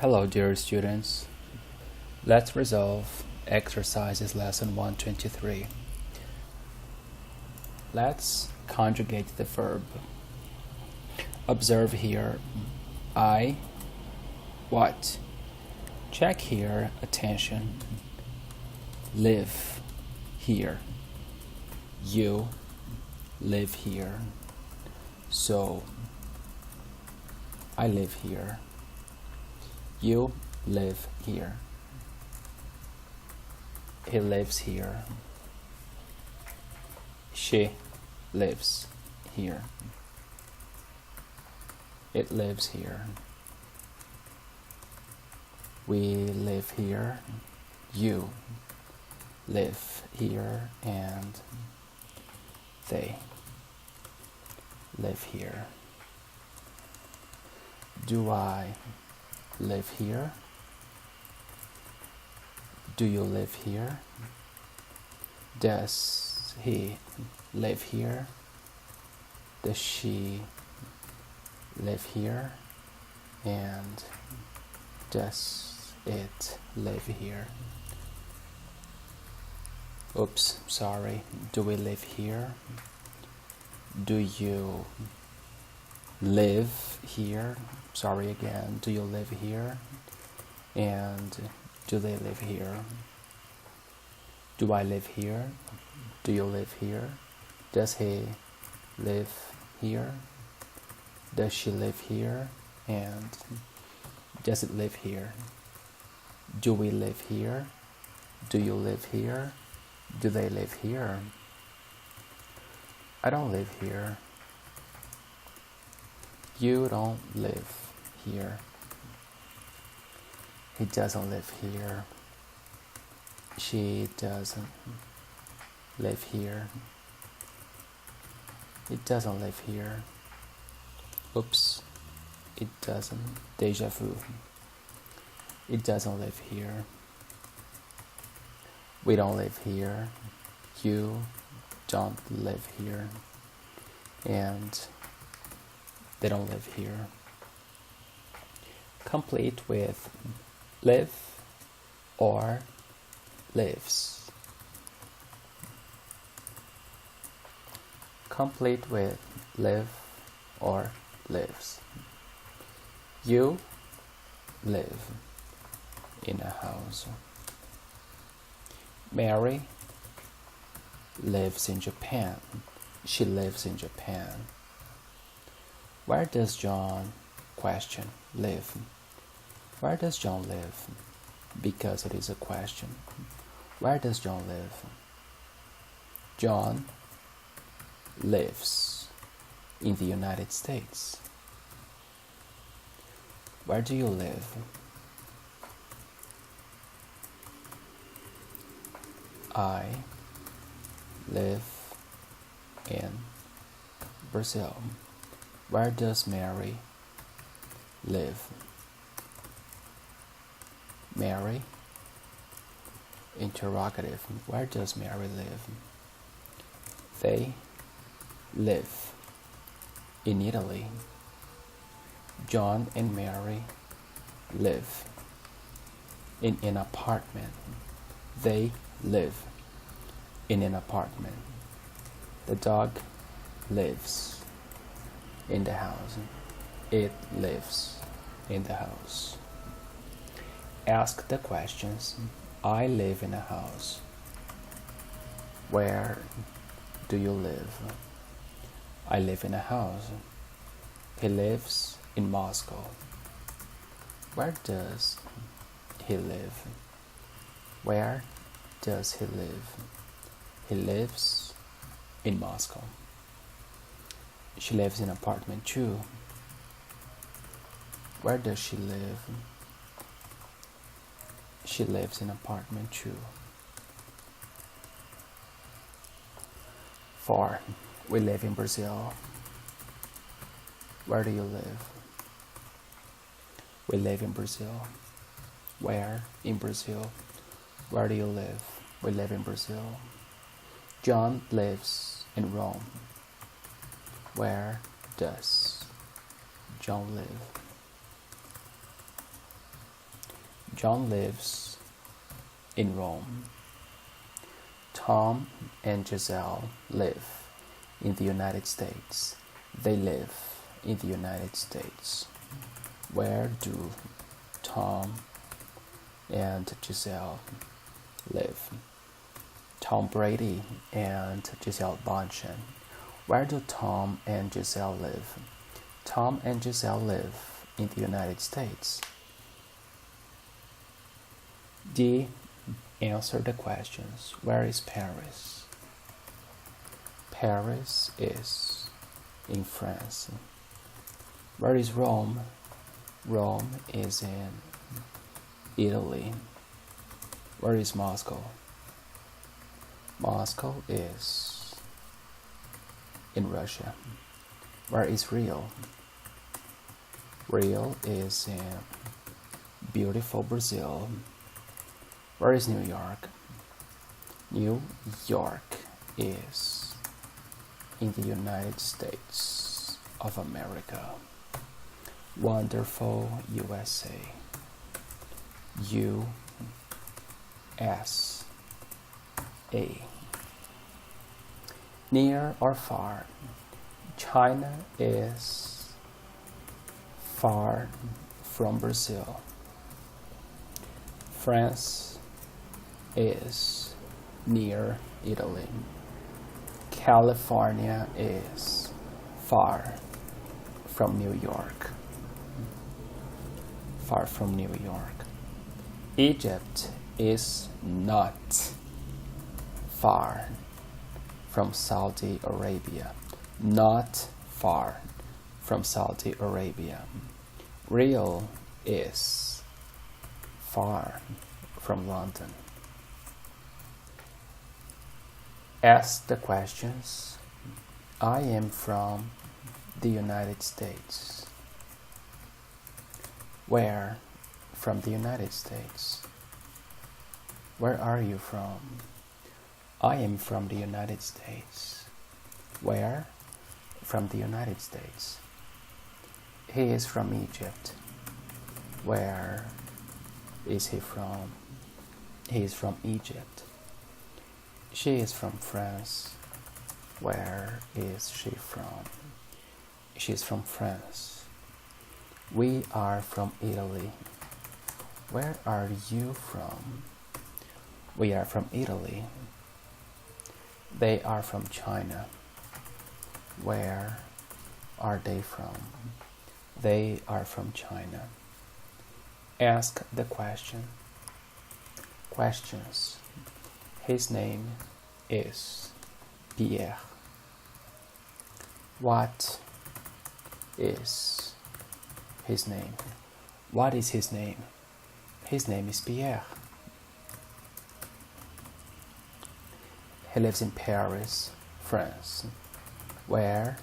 Hello, dear students. Let's resolve exercises lesson 123. Let's conjugate the verb. Observe here, I, what? Check here, attention. Live, here. You live here. So, I live here. You live here. He lives here. She lives here. It lives here. We live here. You live here, and they live here. Do I live here? Do you live here? Does he live here? Does she live here? And does it live here? Oops, sorry. Do we live here? Do you live here? Sorry again. Do you live here? And do they live here? Do I live here? Do you live here? Does he live here? Does she live here? And does it live here? Do we live here? Do you live here? Do they live here? I don't live here. You don't live here. He doesn't live here. She doesn't live here. It doesn't live here. Oops, it doesn't. Deja vu. It doesn't live here. We don't live here. You don't live here. And they don't live here. Complete with live or lives. Complete with live or lives. You live in a house. Mary lives in Japan. She lives in Japan. Where does John live? Where does John live? Because it is a question. Where does John live? John lives in the United States. Where do you live? I live in Brazil. Where does Mary live? Mary? Interrogative. Where does Mary live? They live in Italy. John and Mary live in an apartment. They live in an apartment. The dog lives in the house. It lives in the house. Ask the questions. I live in a house. Where do you live? I live in a house. He lives in Moscow. Where does he live? Where does he live? He lives in Moscow. She lives in apartment 2. Where does she live? She lives in apartment 2. 4. We live in Brazil. Where do you live? We live in Brazil. Where in Brazil? Where do you live? We live in Brazil. John lives in Rome. Where does John live? John lives in Rome. Tom and Giselle live in the United States. They live in the United States. Where do Tom and Giselle live? Tom Brady and Giselle Bündchen. Where do Tom and Giselle live? Tom and Giselle live in the United States. D. Answer the questions. Where is Paris? Paris is in France. Where is Rome? Rome is in Italy. Where is Moscow? Moscow is in Russia. Where is Rio? Rio is in beautiful Brazil. Where is New York? New York is in the United States of America. Wonderful USA. USA. Near or far? China is far from Brazil. France is near Italy. California is far from New York. Far from New York. Egypt is not far from Saudi Arabia. Not far from Saudi Arabia. Rio is far from London. Ask the questions. I am from the United States. Where? From the United States. Where are you from? I am from the United States. Where? From the United States. He is from Egypt. Where is he from? He is from Egypt. She is from France. Where is she from? She is from France. We are from Italy. Where are you from? We are from Italy. They are from China. Where are they from? They are from China. Ask the question. Questions. His name is Pierre. What is his name? What is his name? His name is Pierre. He lives in Paris, France. Where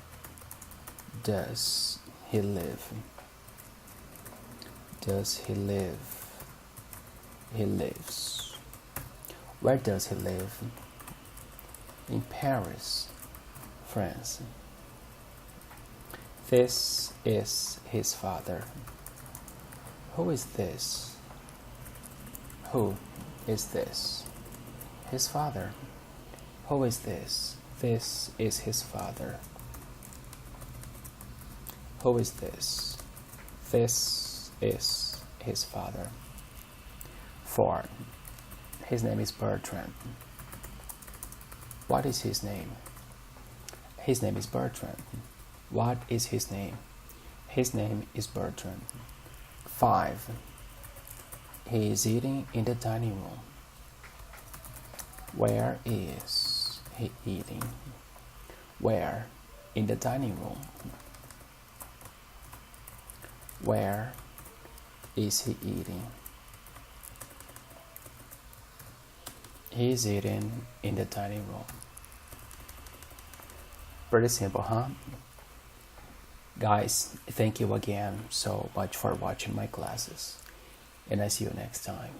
does he live? Does he live? He lives. Where does he live? In Paris, France. This is his father. Who is this? Who is this? His father. Who is this? This is his father. Who is this? This is his father. 4. His name is Bertrand. What is his name? His name is Bertrand. What is his name? His name is Bertrand. 5. He is eating in the dining room. Where is he eating? Where? In the dining room. Where is he eating? He is eating in the dining room. Pretty simple, huh? Guys, thank you again so much for watching my classes. And I see you next time.